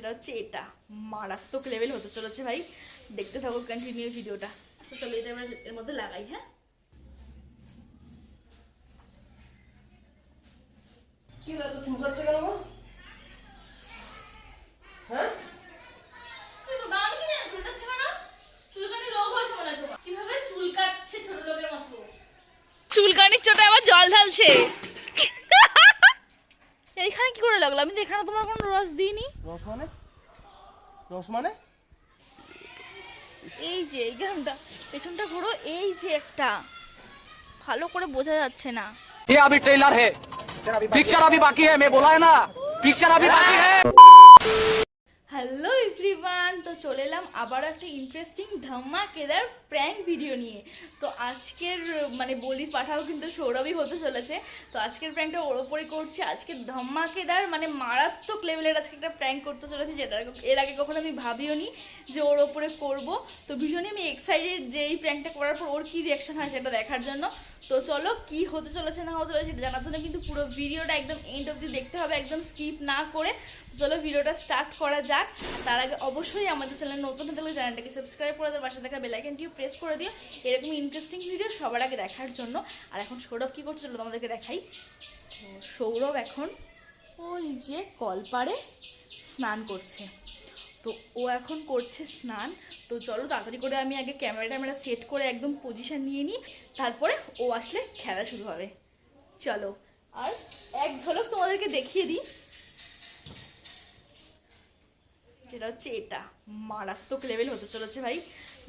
যেটা হচ্ছে এটা মারাত্মক লেভেল হতে চলেছে ভাই, দেখতে থাকো কন্টিনিউ ভিডিওটা। তো চলো এটা আমরা এর মধ্যে লাগাই। হ্যাঁ কি হলো, তো চুলকাচ্ছে কেন গো? হ্যাঁ চুলকানির চোটে আবার জল ঢালছে। এইখানে কি করে লাগলো? আমি তো এখানে তোমার কোনো রস দিইনি। রস মানে? রস মানে? এই যে এইখানটা পেছনটা ঘুরো, এই যে একটা ভালো করে বোঝা যাচ্ছে না। ये अभी ट्रेलर है, पिक्चर अभी बाकी है, मैं बोला है ना, पिक्चर अभी बाकी है। হ্যালো এভরিওয়ান, তো চলে এলাম আবার একটা ইন্টারেস্টিং ধামাকেদার প্র্যাঙ্ক ভিডিও নিয়ে। তো আজকের মানে বলির পাঠাও কিন্তু সৌরভই হতে চলেছে। তো আজকের প্র্যাঙ্কটা ওর ওপরই করছি। আজকে ধামাকেদার মানে মারাত্মক লেভেলের আজকে একটা প্র্যাঙ্ক করতে চলেছি, যেটা এর আগে কখনো আমি ভাবিও নি যে ওর ওপরে করব। তো ভীষণই আমি এক্সাইটেড যে এই প্র্যাঙ্কটা করার পর ওর কী রিয়াকশন হয় সেটা দেখার জন্য। তো চলো কি হতে চলেছে না হতে চলেছে সেটা জানার জন্য কিন্তু পুরো ভিডিওটা একদম এন্ড অবধি দেখতে হবে, একদম স্কিপ না করে। চলো ভিডিওটা স্টার্ট করা যাক। তার আগে অবশ্যই আমাদের চ্যানেল নতুন হতে হলে চ্যানেলটাকে সাবস্ক্রাইব করে দেওয়ার পাশে থাকা বেল আইকনটিও প্রেস করে দিও এরকম ইন্টারেস্টিং ভিডিও সবার আগে দেখার জন্য। আর এখন সৌরভ কী করছে চলো তোমাদেরকে দেখাই। তো সৌরভ এখন ওই যে কলপাড়ে স্নান করছে। তো ও এখন করছে স্নান। তো চলো তাড়াতাড়ি করে আমি আগে ক্যামেরা সেট করে একদম পজিশন নিয়ে নিই, তারপরে ও আসলে খেলা শুরু হবে। চলো আর এক ঝলক তোমাদেরকে দেখিয়ে দিই, যেটা হচ্ছে এটা মারাত্মক লেভেল হতে চলেছে ভাই,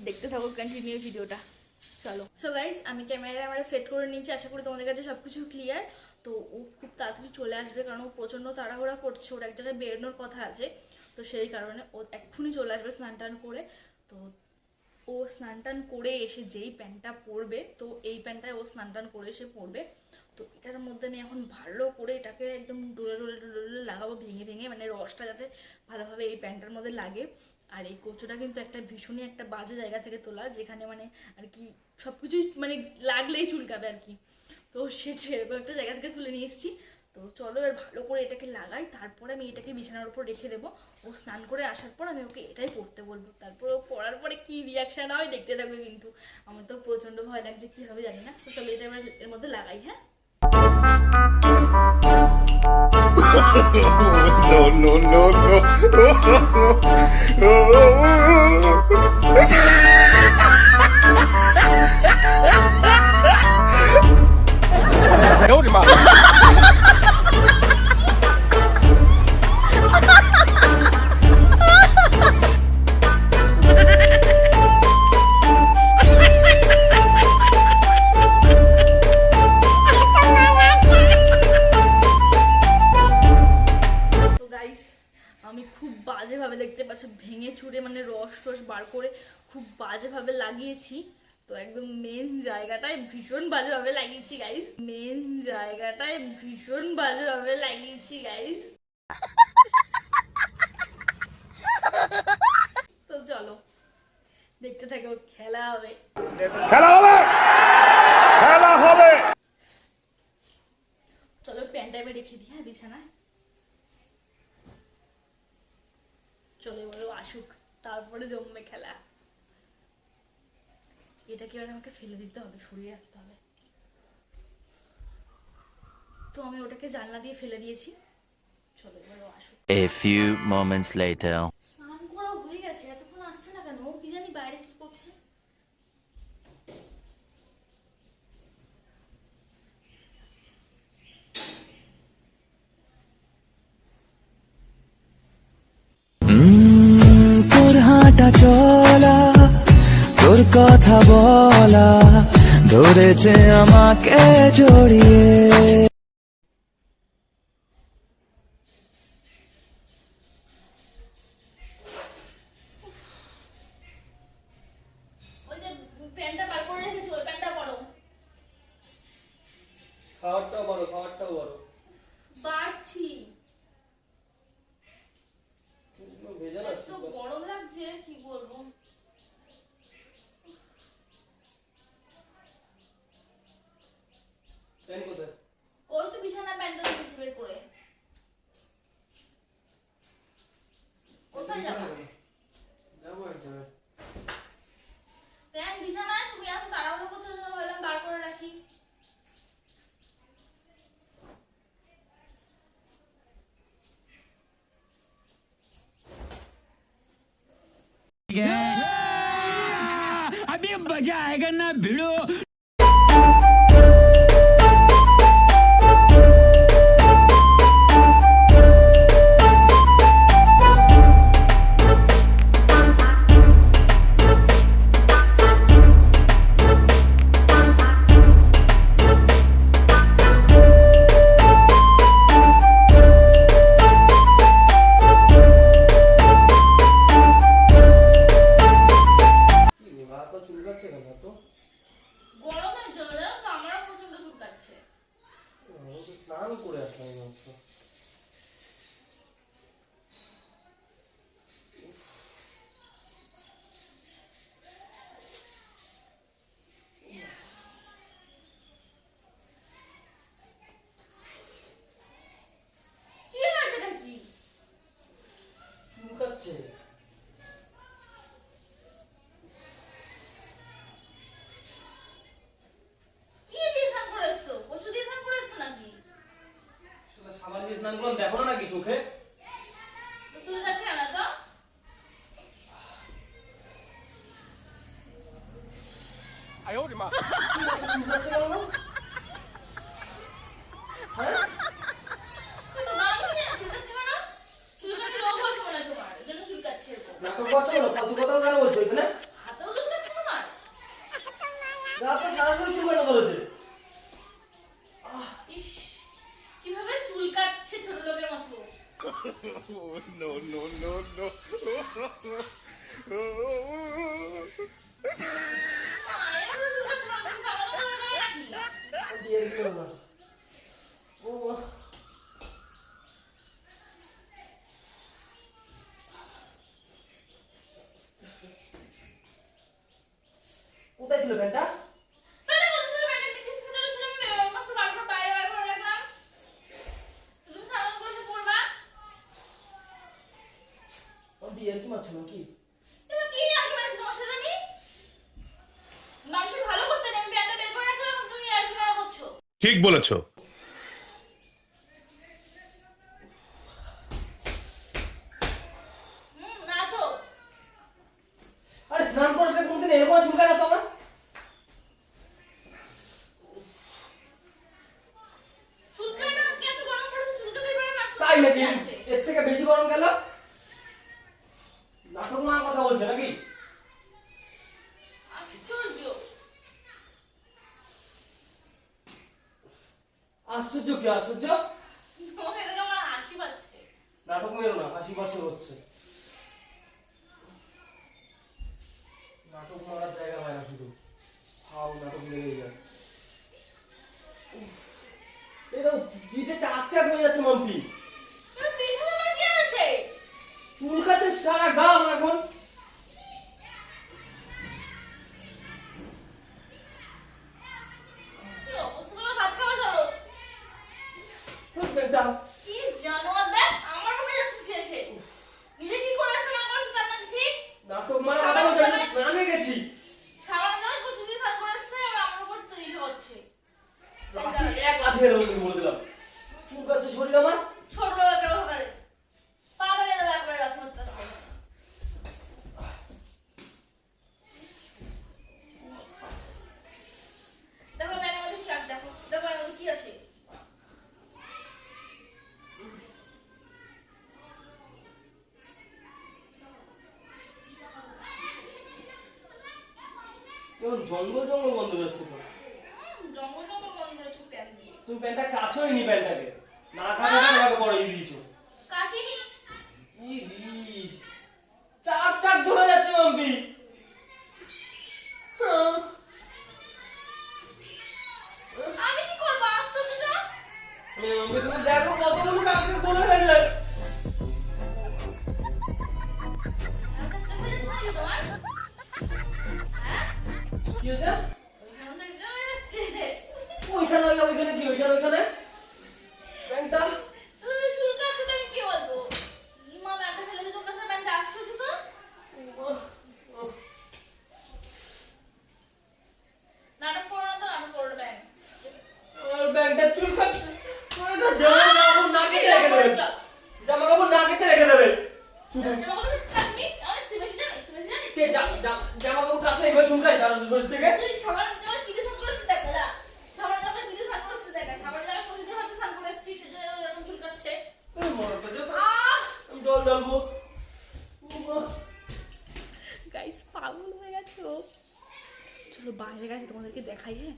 দেখতে থাকো কন্টিনিউ ভিডিওটা। চলো সো গাইস, আমি ক্যামেরা সেট করে নিয়েছি, আশা করি তোমাদের কাছে সব কিছু ক্লিয়ার। তো ও খুব তাড়াতাড়ি চলে আসবে, কারণ ও প্রচণ্ড তাড়াহুড়া করছে, ওর এক জায়গায় বেরোনোর কথা আছে। তো সেই কারণে ও এক্ষুনি চলে আসবে স্নান টান করে। তো ও স্নান টান করে এসে যেই প্যান্টটা পরবে, তো এই প্যান্টটায় ও স্নান টান করে এসে পরবে। তো এটার মধ্যে আমি এখন ভালো করে এটাকে একদম ডোলে ডোলে ডোলে ডোলে লাগাবো, ভেঙে ভেঙে, মানে রসটা যাতে ভালোভাবে এই প্যান্টটার মধ্যে লাগে। আর এই কচুটা কিন্তু একটা ভীষণই একটা বাজে জায়গা থেকে তোলা, যেখানে মানে আর কি সব কিছুই মানে লাগলেই চুলকাবে আর কি। তো সেরকম একটা জায়গা থেকে তুলে নিয়ে এসেছি। তো চলো এবার ভালো করে এটাকে লাগাই, তারপরে আমি এটাকে বিছানার উপর রেখে দেবো। ও স্নান করে আসার পর আমি ওকে এটাই পড়তে বলবো, তারপর ও পড়ার পরে কী রিয়াকশান হয় দেখতে থাকবে। কিন্তু আমার তো প্রচণ্ড ভয় লাগছে, কী হবে জানি না। তো চলো এটা এবার এর মধ্যে লাগাই। হ্যাঁ no, no, no, no. আমি খুব বাজেভাবে দেখতে পাচ্ছ ভেঙে চুরে মানে রস রস বার করে খুব বাজেভাবে লাগিয়েছি। তো একদম মেন জায়গাটায় ভীষণ বাজেভাবে লাগিয়েছি গাইস, মেন জায়গাটায় ভীষণ বাজেভাবে লাগিয়েছি গাইস। তো চলো দেখতে থাকো, খেলা হবে, খেলা হবে, খেলা হবে। চলো প্যান্টটা আমি রেখে দিই হ্যাঁ বিছানায়। চলে এবার আসুক, তারপরে জমবে খেলা। এটাকে এবার আমাকে ফেলে দিতে হবে, সরিয়ে রাখতে হবে। তো আমি ওটাকে জানলা দিয়ে ফেলে দিয়েছি। চলো এবার আসুক। A few moments later. স্নান করা হয়ে গেছে, এতক্ষণ আসছে না কেন? ও কি জানি বাইরে কি করছে। তোর হাঁটা চলা, তোর কথা বলা ধরেছে আমাকে জড়িয়ে। ওই যে প্যান্টটা বার করে রেখেছি, ওই প্যান্টটা পরো। খাবারটাও বড়, খাবারটাও বড়। বাড়ছি ভেজা না, এত গরম লাগছে কি বলবো। প্যান কোথায়? ও मजा आएगा ना भिड़ो। কি রে, হাত পা চুলকাচ্ছে কেন তো? গরমের জন্য জানো তো আমারও প্রচন্ড চুলকাচ্ছে। আমি তো স্নান করে আসলাম মাত্র। কি হয়েছে নাকি? চুলকাচ্ছে। কি দিয়ে স্নান করে এসছো? কচু দিয়ে স্নান করে এসছো নাকি? সেটা সাবান দিয়ে স্নান করলাম, দেখো না নাকি চোখে? তো চুলকাচ্ছে না তো? চুলকাচ্ছে কেন গো? হ্যাঁ? তো আমি কি জানি চুলকাচ্ছে কেন? চুলকানি রোগ হয়েছে মনে হয় তোমার, এই জন্য চুলকাচ্ছে এরকম। নাটক করছো কেন? ফালতু কথা কেন বলছো এখানে? হাতেও চুলকাচ্ছে তোমার? রাতে সারাদিন চুলকানো ধরেছে। ইস, কিভাবে চুলকাচ্ছে ছোট লোকের মতো। No, no, no, no. এভাবে চুলকাচ্ছে না, তুমি পাগল হয়ে গেলে নাকি? বিয়ে দিও না। ও কোথায় ছিল প্যান্টটা? প্যান্টটা কত ছিল? প্যান্টের পিস ভিতরে ছিল, আমি মাত্র বার করে বাইরে বার করে রাখলাম। তুমি সাবান করে এসে পরবা। আমার বিয়ে কি মারছো নাকি? এবার কি আর কি তোমার সাথে আমি? মানুষের ভালো করতে নেই, আমি প্যান্টটা বের করে রাখলাম, তুমি আর কি মারা করছো? ঠিক বলেছো। নাচো। আরে স্নান করে আসলে কোনোদিন এরকম চুলকায় না তো আমার? চুলকায় না, আজকে এত গরম পড়েছে, চুলকাতেই পারে না। তাই নাকি? চুলকাতে আছে। এর থেকে বেশি গরম গেল? নাটক মারার কথা বলছে নাকি? আশ্চর্য। আশ্চর্য কি আশ্চর্য? তোমাকে দেখে আমার হাসি পাচ্ছে। নাটক মেরো না, হাসি পাচ্ছে হচ্ছে। নাটক মারার জায়গা হয় না শুধু, হাও নাটক লেগে যায়। এই তো পিঠে চাক চাক হয়ে যাচ্ছে মাম্পি। তুমি পিঠে তোমার কি আছে? চুলকাচ্ছে সারা গা আমার এখন। কি অবস্থা, তোমার ভাত খাওয়া চলো। প্যান্টটা কি জানোয়ার দেখ, আমার রুমে যাচ্ছে শেষে। নিজে কি করে আসছে না করছে তার নাকি ঠিক? নাটক মারা কথা বলছে, আমি স্নানে গেছি। সাবানে যাওয়ার কচু দিয়ে স্নান করে আসছে, আর আমার উপর তো ইসে হচ্ছে। লাঠি এক লাঠি এর মধ্যে বলে দিলাম। চুলকাচ্ছে শরীর আমার। ছোট বাবা একটা ব্যাপারে পা ভেঙে দেবে একবারে রাত মাত্রা। দেখো ব্যাগের মধ্যে কি আছে, দেখো দেখো ব্যাগের মধ্যে কি আছে। কেমন জঙ্গল জঙ্গল বন্ধ যাচ্ছে তো। জঙ্গল জঙ্গল বন্ধ করেছো প্যান দিয়ে। তুমি প্যান্টটা কাছোই নি প্যান্টটাকে, না কাছে আমাকে পরে দিয়েছো। কাচিনি। ইরি চাক চাক ধরে যাচ্ছে মাম্পি। আমি কি করবো, আশ্চর্য তো। মাম্পি তুমি দেখো কতগুলো কাকে ধরে ফেললে। হাতটা দেখে যাচ্ছে নাকি তোমার? হ্যাঁ? কি হয়েছে? ওইখানে তো এটা হয়ে যাচ্ছে। ওইখানে ওইখানে কি ওইখানে প্যান্টটা তুমি চুলকাচ্ছো তো, আমি কি বলবো? মা ব্যাগটা ফেলে দিয়ে তোমার কাছে ব্যাগটা আশ্চর্য তো। নাটক করো না তো, নাটক করো ব্যাগ। আর ব্যাগটা চুলকাচ্ছে। ওটা জামা কাপড় নাকে রেখে দেবে, জামা কাপড় নাকে রেখে দেবে শুধু। জামা কাপড় কাচনি, আমি বেশি জানি, বেশি জানি। কে জামা কাপড় কাছে এবার চুলকাই তার শরীর থেকে। তুই সাবানের জায়গায় কি দিয়ে স্নান করেছিস দেখা যা। সাবানের জায়গায় কি দিয়ে স্নান করেছিস দেখা। সাবানের জায়গায় প্রতিদিন হয়তো স্নান করে এসেছিস সেজন্য এরকম চুলকাচ্ছে। এই মরটা যা আহ আমি জল ঢালবো। গাইস পাগল হয়ে গেছে ও। চলো বাইরে গেছে তোমাদেরকে দেখাই। হ্যাঁ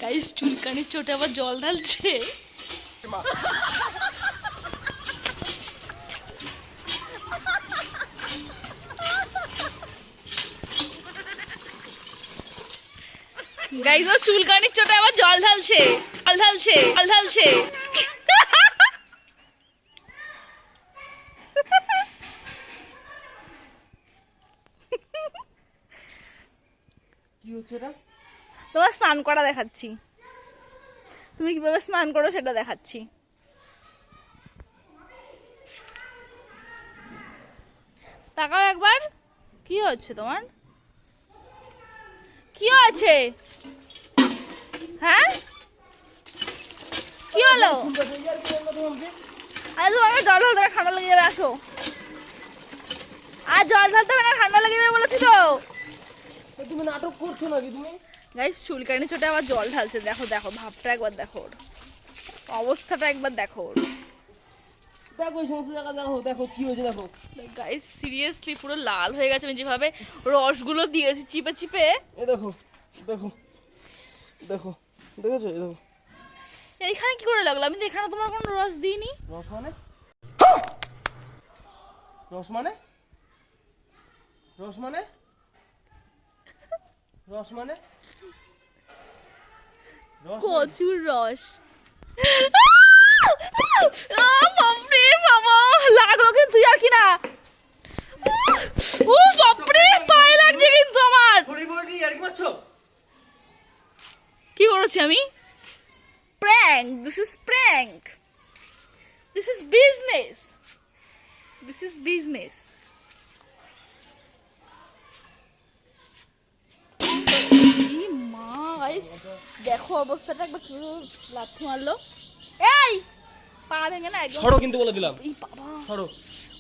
গাইস চুলকানির চোটে আবার জল ঢালছে। গাইস ও চুলকানির চোটে আবার জল ঢালছে। জল ঢালছে জল ঢালছে। কি হচ্ছে এটা? তোমার স্নান করা দেখাচ্ছি। তুমি কিভাবে স্নান করো সেটা দেখাচ্ছি। তাকাও একবার। কি হচ্ছে তোমার? কি হয়েছে? হ্যাঁ কি হলো? আরে তোমাকে জল ঢালতে হবে, ঠান্ডা লেগে যাবে। আসো। আর জল ঢালতে হবে না, ঠান্ডা লেগে যাবে বলেছি তো। তুমি নাটক করছো নাকি তুমি? গাইস চুলকানি চোটে আবার জল ঢালছে। দেখো দেখো ভাবটা একবার দেখো, ওর অবস্থাটা একবার দেখো ওর। দেখো এই সমস্ত জায়গা দেখো, দেখো কি হয়েছে দেখো। গাইস সিরিয়াসলি পুরো লাল হয়ে গেছে। আমি যেভাবে রসগুলো দিয়েছি চিপে চিপে। এই দেখো দেখো দেখো, দেখেছো? এই দেখো। এইখানে কি করে লাগলো? আমি তো এখানে তোমার কোনো রস দিইনি। রস মানে? রস মানে? রস মানে? রস মানে? রস মানে? প্রচুর রস। বাপরে বাবা লাগলো কিন্তু আর কি না। ও বাপরে পায়ে লাগছে কিন্তু আমার। শরীর বড়ি আর কি মারছো? কি করেছি আমি? Prank. This is prank. This is business. This is business. মা গাইস দেখো অবস্থাটা একবার কি লাথি মারলো। এই পা ভেঙে না একদম। সরো কিন্তু বলে দিলাম। এই বাবা সরো।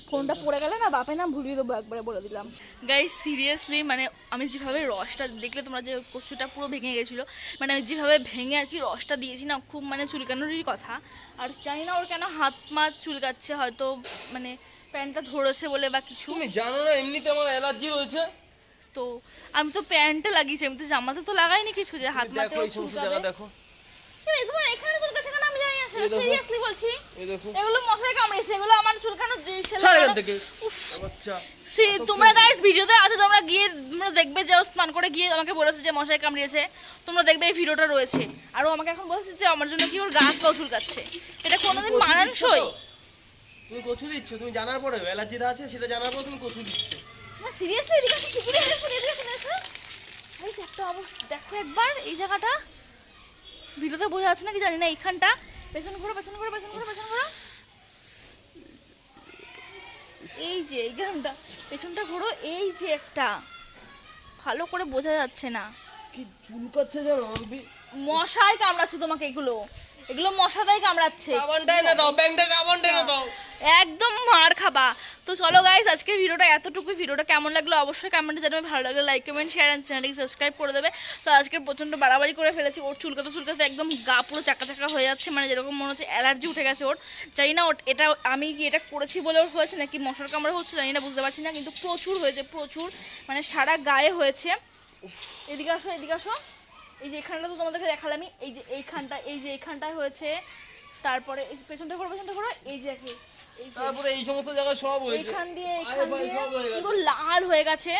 ফোনটা পড়ে গেলে না বাপের নাম ভুলিয়ে দেবো একবারে বলে দিলাম। গাইস সিরিয়াসলি মানে আমি যেভাবে রসটা দেখলে তোমরা যে কচুটা পুরো ভেঙে গেছিলো, মানে আমি যেভাবে ভেঙে আর কি রসটা দিয়েছি না, খুব মানে চুলকানোরই কথা। আর জানি না ওর কেন হাত মাত চুলকাচ্ছে, হয়তো মানে প্যান্টটা ধরেছে বলে বা কিছু। তুমি জানো না এমনিতে আমার অ্যালার্জি রয়েছে। তো আমি তো প্যান্টে লাগিয়েছি, আমি তো জামাতে তো লাগাইনি কিছু যে হাত মাতে দেখো এই সমস্ত জায়গা দেখো। তোমার এখানে চুলকাচ্ছে কেন আমি জানি না। এই দেখো। সিরিয়াসলি বলছি এই দেখো। এগুলো মশায় কামড়েছে, এগুলো আমার চুলকানো ছাড় এখান থেকে। বাচ্চা। তোমরা গাইস ভিডিওতে আছে, তোমরা গিয়ে তোমরা দেখবে যে ও স্নান করে গিয়ে আমাকে বলেছে যে মশাই কামড়িয়েছে। তোমরা দেখবে এই ভিডিওটা রয়েছে। আর ও আমাকে এখন বলছে যে আমার জন্য কি ওর গা হাত পাও চুলকাচ্ছে। এটা কোনোদিন মানানসই? তুমি কচু দিচ্ছ, তুমি জানার পরে অ্যালার্জিটা আছে সেটা জানার পর তুমি কচু দিচ্ছ। না সিরিয়াসলি এদিকে আসো, চুপ করে এসো, এদিকে এসো। গাইস একটা অবস্থা দেখো একবার এই জায়গাটা। ভিডিওতে বোঝা যাচ্ছে নাকি জানি না। এইখানটা পেছন ঘোরো পেছন ঘোরো পেছন ঘোরো পেছন ঘোরো। এই যে এই গানটা পেছনটা ঘোরো। এই যে একটা ভালো করে বোঝা যাচ্ছে না। কি চুলকাচ্ছে জানো? মশাই কামড়াচ্ছে তোমাকে। এগুলো এগুলো মশাটাই কামড়াচ্ছে। সাবানটাই না দাও, ব্যাংকটা সাবানটাই না দাও। একদম মার খাবা। তো চলো গাইস আজকের ভিডিওটা এতটুকুই। ভিডিওটা কেমন লাগলো অবশ্যই কমেন্টে জানাবে। ভালো লাগলে লাইক কমেন্ট শেয়ার এন্ড চ্যানেলকে সাবস্ক্রাইব করে দেবে। তো আজকে প্রচন্ড বাড়াবাড়ি করে ফেলেছি। ওর চুলকাতে চুলকাতে একদম গা পুরো চাকা চাকা হয়ে যাচ্ছে, মানে যেরকম মনে হচ্ছে অ্যালার্জি উঠে গেছে ওর। জানি না এটা আমি কি এটা করেছি বলে ওর হয়েছে নাকি মশার কামড়ে হচ্ছে জানি না, বুঝতে পারছি না। কিন্তু প্রচুর হয়েছে, প্রচুর মানে সারা গায়ে হয়েছে। এদিকে আসো এদিকে আসো। এই যে এখানটা তো তোমাদেরকে দেখালাম আমি। এই যে এইখানটায় হয়েছে। তারপরে এই পেছনটা ঘোরো পেছনটা ঘোরো। এই যে এই যে তারপরে এই সমস্ত জায়গা সব হয়েছে। এইখান দিয়ে আরে ভাই, সব হয়ে গেছে। পুরো লাল হয়ে গেছে।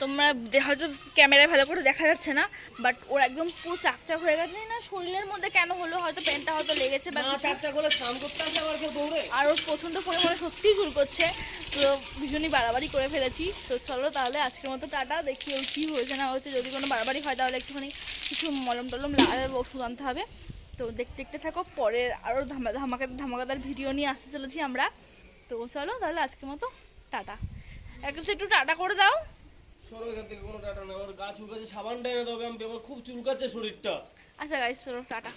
তোমরা হয়তো ক্যামেরায় ভালো করে দেখা যাচ্ছে না, বাট ওর একদম পুরো চাকচাক হয়ে গেছে। না শরীরের মধ্যে কেন হলো, হয়তো প্যান্টটা হয়তো লেগেছে বা না কিছু। চাকচা করে স্নান করতে আসে আবার কেউ দৌড়ে। আর ওর প্রচণ্ড পরিমাণে সত্যিই চুল করছে। তো ভীষণই বাড়াবাড়ি করে ফেলেছি। তো চলো তাহলে আজকের মতো টাটা। দেখি ওর কী হয়েছে না হয়েছে। যদি কোনো বাড়াবাড়ি হয় তাহলে একটুখানি কিছু মলম টলম লাগাবে, ওষুধ আনতে হবে। তো দেখতে থাকো, পরের আরও ধামাকাদার ভিডিও নিয়ে আসতে চলেছি আমরা। তো চলো তাহলে আজকের মতো টাটা। একটু টাটা করে দাও। সরো এখান থেকে, কোনো টাটা না। আমার গা চুলকাচ্ছে, সাবানটাই না তবে আমার খুব চুলকাচ্ছে শরীরটা। আচ্ছা গাইস চলো টাটা।